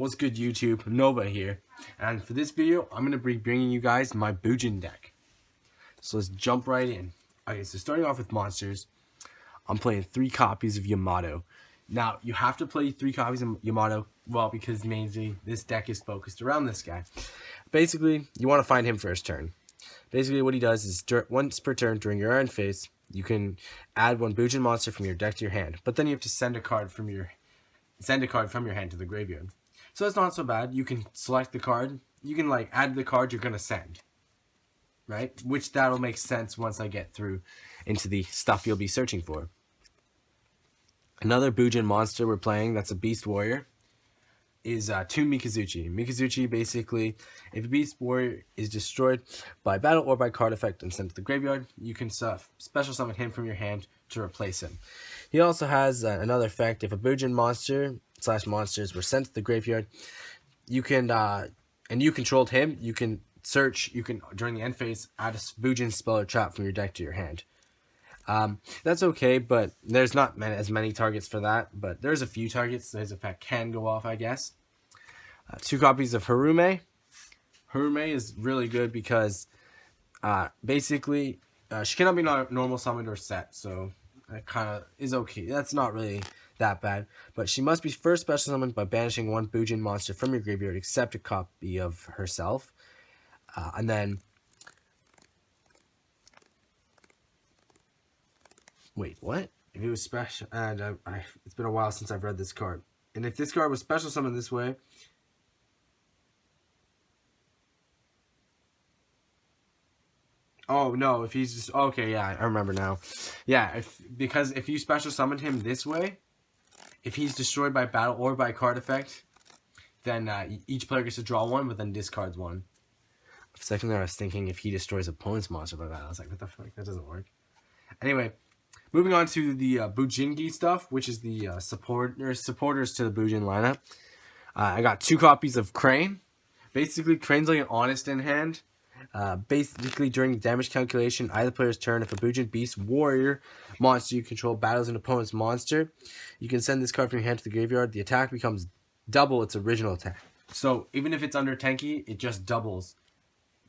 What's good, YouTube? Nova here, and for this video I'm going to be bringing you guys my Bujin deck. So let's jump right in. Okay, so starting off with monsters, I'm playing 3 copies of Yamato. Now, you have to play 3 copies of Yamato, well, because mainly this deck is focused around this guy. Basically, you want to find him first turn. Basically, what he does is once per turn during your end phase, you can add 1 Bujin monster from your deck to your hand, but then you have to send a card from your hand to the graveyard. So it's not so bad. You can select the card. You can like add the card you're gonna send, right? Which that'll make sense once I get through into the stuff you'll be searching for. Another Bujin monster we're playing that's a Beast Warrior is 2 Mikazuchi. Mikazuchi, basically, if a Beast Warrior is destroyed by battle or by card effect and sent to the graveyard, you can special summon him from your hand to replace him. He also has another effect. If a Bujin monster / monsters were sent to the graveyard, you can, and you controlled him, you can search, during the end phase, add a Bujin spell or trap from your deck to your hand. That's okay, but there's not as many targets for that, but there's a few targets so his effect can go off, I guess. 2 copies of Harume. Harume is really good because basically she cannot be normal summoned or set, so that kind of is okay. That's not really that bad, but she must be first special summoned by banishing 1 Bujin monster from your graveyard except a copy of herself, and then wait, what? If it was special, and it's been a while since I've read this card. And if this card was special summoned this way, oh no, if he's just okay, yeah, I remember now. Yeah, because if you special summoned him this way, if he's destroyed by battle or by card effect, then each player gets to draw 1, but then discards 1. For a second there, I was thinking if he destroys opponent's monster by battle, I was like, what the fuck? That doesn't work. Anyway. Moving on to the Bujingi stuff, which is the supporters to the Bujin lineup. I got 2 copies of Crane. Basically, Crane's like an honest in hand. Basically, during the damage calculation, either player's turn, if a Bujin Beast Warrior monster you control battles an opponent's monster, you can send this card from your hand to the graveyard. The attack becomes double its original attack. So even if it's under tanky, it just doubles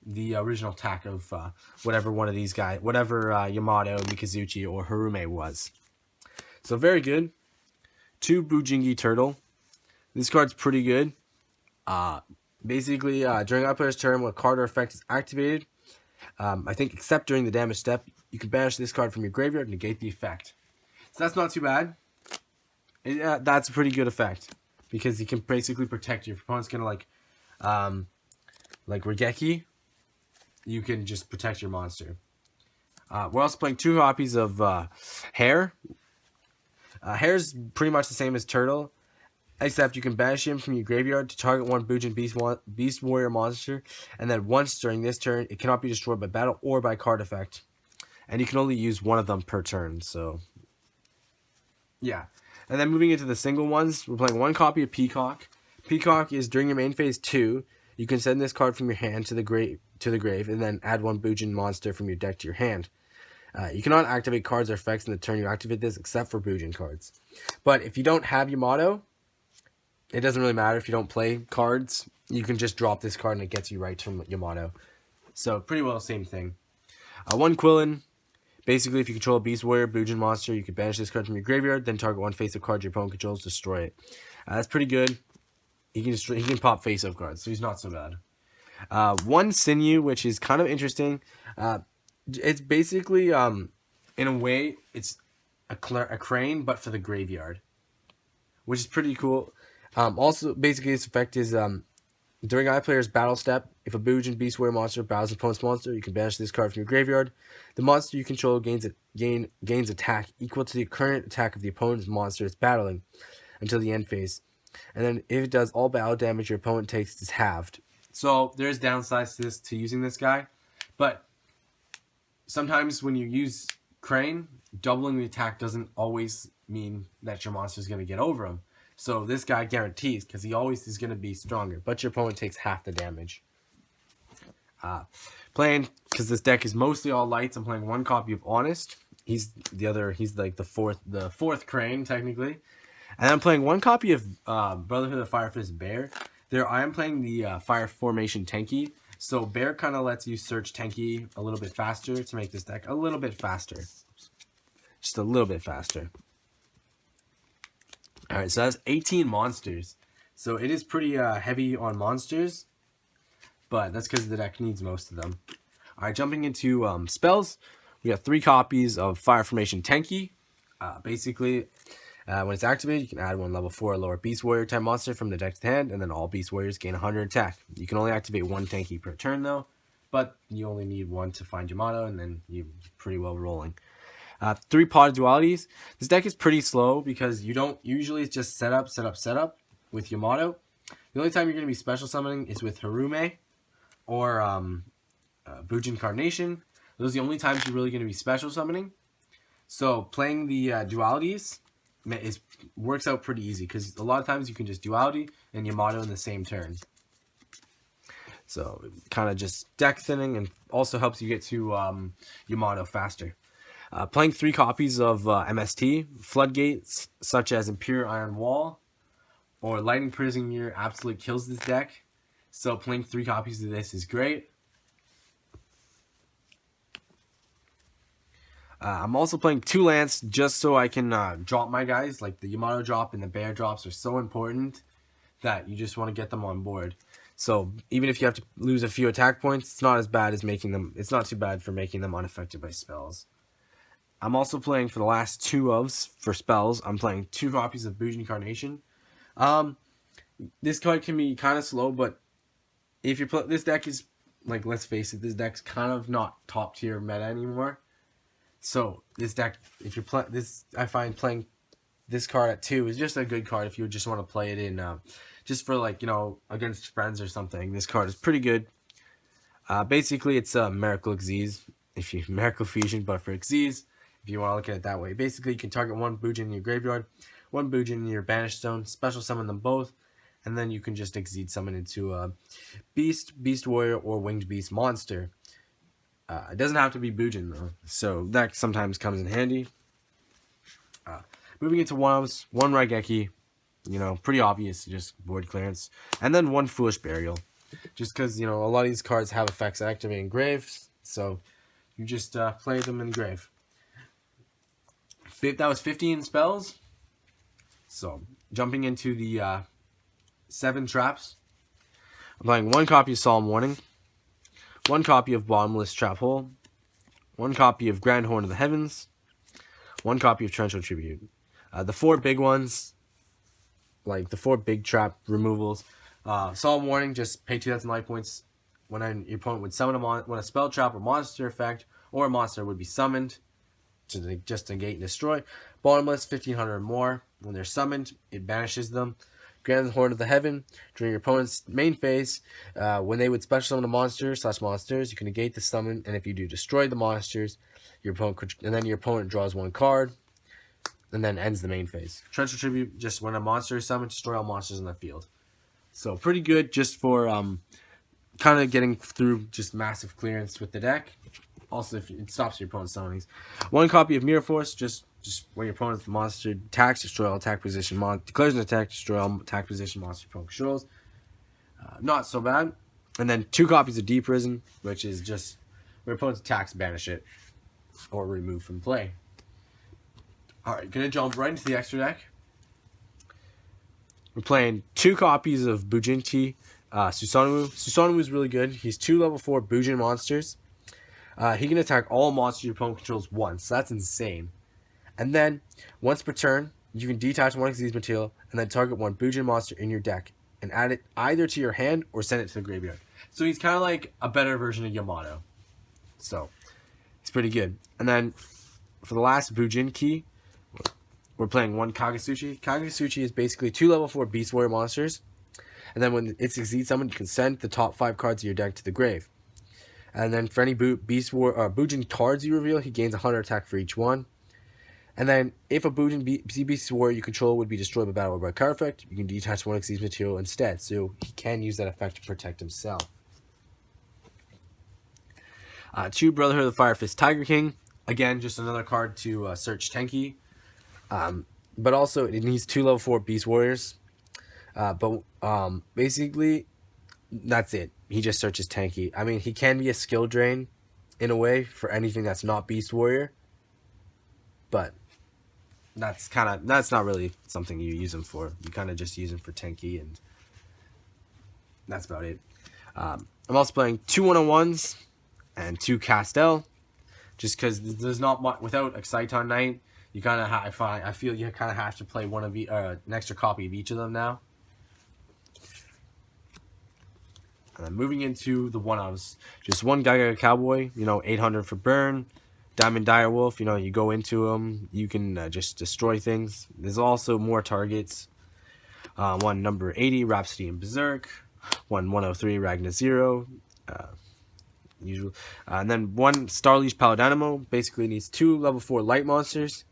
the original attack of whatever one of these guys, whatever Yamato, Mikazuchi, or Harume was. So very good. 2 Bujingi Turtle. This card's pretty good. Basically, during our player's turn, when a card or effect is activated, I think except during the damage step, you can banish this card from your graveyard and negate the effect. So that's not too bad. That's a pretty good effect because you can basically protect you. If your opponent's gonna like Regeki, you can just protect your monster. We're also playing 2 copies of Hare. Hare's pretty much the same as Turtle, except you can banish him from your graveyard to target 1 Bujin Beast Warrior monster, and then once during this turn, it cannot be destroyed by battle or by card effect. And you can only use 1 of them per turn, so yeah. And then moving into the single ones, we're playing 1 copy of Peacock. Peacock is during your main phase 2, you can send this card from your hand to the grave, and then add 1 Bujin monster from your deck to your hand. You cannot activate cards or effects in the turn you activate this, except for Bujin cards. But if you don't have Yamato, it doesn't really matter if you don't play cards. You can just drop this card and it gets you right to Yamato. So pretty well same thing. 1 Quillin. Basically, if you control a Beast Warrior Bujin monster, you can banish this card from your graveyard, then target 1 face-up card your opponent controls, destroy it. That's pretty good. He can pop face-up cards, so he's not so bad. 1 Sinew, which is kind of interesting. It's basically, in a way, it's a crane, but for the graveyard, which is pretty cool. Also, basically, its effect is during either player's battle step, if a Bujin Beast Warrior monster battles an opponent's monster, you can banish this card from your graveyard. The monster you control gains attack equal to the current attack of the opponent's monster it's battling until the end phase. And then if it does, all battle damage your opponent takes is halved. So there's downsides to using this guy, but sometimes when you use Crane, doubling the attack doesn't always mean that your monster is going to get over him. So this guy guarantees, because he always is going to be stronger, but your opponent takes half the damage. Playing, because this deck is mostly all lights, I'm playing 1 copy of Honest. He's like the fourth Crane technically. And I'm playing one copy of Brotherhood of the Fire Fist Bear. There, I am playing the Fire Formation Tenki. So Bear kind of lets you search Tenki a little bit faster to make this deck a little bit faster. Just a little bit faster. Alright, so that's 18 monsters. So it is pretty heavy on monsters. But that's because the deck needs most of them. Alright, jumping into spells. We got 3 copies of Fire Formation Tenki. Basically, when it's activated, you can add 1 level 4 or lower Beast Warrior type monster from the deck to the hand, and then all Beast Warriors gain 100 attack. You can only activate 1 Tenki per turn though, but you only need 1 to find Yamato, and then you're pretty well rolling. 3 Pot Dualities. This deck is pretty slow because you don't usually it's just set up with Yamato. The only time you're going to be special summoning is with Harume or Bujin Carnation. Those are the only times you're really going to be special summoning. So playing the dualities works out pretty easy because a lot of times you can just duality and Yamato in the same turn. So kind of just deck thinning and also helps you get to Yamato faster. Playing 3 copies of MST, Floodgates, such as Imperial Iron Wall or Lightning Prisoner absolutely kills this deck. So playing 3 copies of this is great. I'm also playing 2 Lance just so I can drop my guys. Like the Yamato drop and the Bear drops are so important that you just want to get them on board. So even if you have to lose a few attack points, it's not as bad as making them. It's not too bad for making them unaffected by spells. I'm also playing for the last 2 ofs for spells. I'm playing 2 copies of Bujin Carnation. This card can be kind of slow, but if you play this deck is like, let's face it, this deck's kind of not top tier meta anymore. So this deck, if you play this, I find playing this card at 2 is just a good card if you just want to play it in, just for like, you know, against friends or something. This card is pretty good. Basically, it's a Miracle Xyz, if you Miracle Fusion, but for Xyz, if you want to look at it that way. Basically, you can target 1 Bujin in your graveyard, 1 Bujin in your Banished Stone, special summon them both, and then you can just Xyz summon into a Beast, Beast Warrior, or Winged Beast monster. It doesn't have to be Bujin though, so that sometimes comes in handy. Moving into 1 Raigeki, you know, pretty obvious, just board clearance, and then 1 Foolish Burial, just because, you know, a lot of these cards have effects activating graves, so you just play them in grave. That was 15 spells. So jumping into the 7 traps, I'm playing 1 copy of Solemn Warning, 1 copy of Bottomless Trap Hole, 1 copy of Grand Horn of the Heavens, 1 copy of Torrential Tribute. The 4 big ones, like the 4 big trap removals. Solemn Warning, just pay 2,000 life points when your opponent would summon when a spell trap or monster effect or a monster would be summoned to just negate and destroy. Bottomless, 1,500 or more. When they're summoned, it banishes them. Grand Horn of the Heaven, during your opponent's main phase, when they would special summon a monster/monsters, you can negate the summon, and if you do destroy the monsters, your opponent draws 1 card, and then ends the main phase. Torrential Tribute, just when a monster is summoned, destroy all monsters in the field. So pretty good just for kind of getting through just massive clearance with the deck. Also, if it stops your opponent's summonings. 1 copy of Mirror Force, just when your opponent's monster attacks, destroy all attack position, declares an attack, destroy all attack position monster opponent controls. Not so bad. And then 2 copies of Deep Prison, which is just when your opponent's attacks, banish it or remove from play. Alright, gonna jump right into the extra deck. We're playing 2 copies of Bujinti Susanoo. Susanoo is really good. He's 2 level 4 Bujin monsters. He can attack all monsters your opponent controls once. So that's insane. And then, once per turn, you can detach 1 Xyz material and then target 1 Bujin monster in your deck and add it either to your hand or send it to the graveyard. So he's kind of like a better version of Yamato. So, it's pretty good. And then, for the last Bujin key, we're playing 1 Kagasuchi. Kagasuchi is basically 2 level 4 Beast Warrior monsters. And then when it's Xyz summoned, you can send the top 5 cards of your deck to the grave. And then for any Bujin cards you reveal, he gains 100 attack for each one. And then if a Bujin Beast Warrior you control would be destroyed by battle by card effect, you can detach 1 Xyz material instead. So he can use that effect to protect himself. 2 Brotherhood of the Fire Fist Tiger King. Again, just another card to search Tenki. but also it needs 2 level 4 Beast Warriors. Basically, that's it. He just searches tanky. I mean, he can be a skill drain in a way for anything that's not Beast Warrior, but that's not really something you use him for. You kind of just use him for tanky, and that's about it. I'm also playing 2 101s and 2 Castel, just because there's not much without Exciton Knight. You kind of I feel you kind of have to play one of an extra copy of each of them now. And then moving into the 1-ofs, just 1 Geiger Cowboy, 800 for burn. Diamond Direwolf, you go into them, you can just destroy things. There's also more targets. 1 number 80, Rhapsody and Berserk. 1 103, Ragna Zero. Usual. And then 1 Starleash Paladinimo, basically needs 2 level 4 light monsters.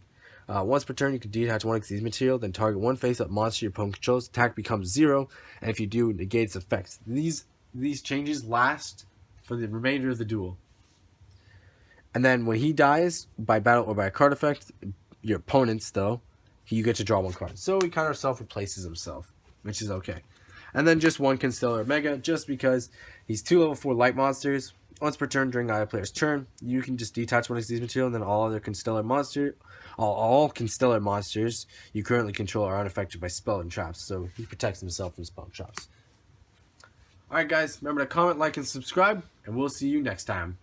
Once per turn, you can detach 1 Xyz material, then target 1 face-up monster your opponent controls. Attack becomes 0, and if you do, negate its effects. These changes last for the remainder of the duel. And then when he dies, by battle or by a card effect, your opponent's though, you get to draw 1 card. So he kind of self-replaces himself, which is okay. And then just 1 Constellar Mega, just because he's 2 level 4 light monsters. Once per turn during either player's turn, you can just detach 1 of these material, and then all Constellar monsters you currently control are unaffected by spell and traps. So he protects himself from spell and traps. Alright guys, remember to comment, like, and subscribe, and we'll see you next time.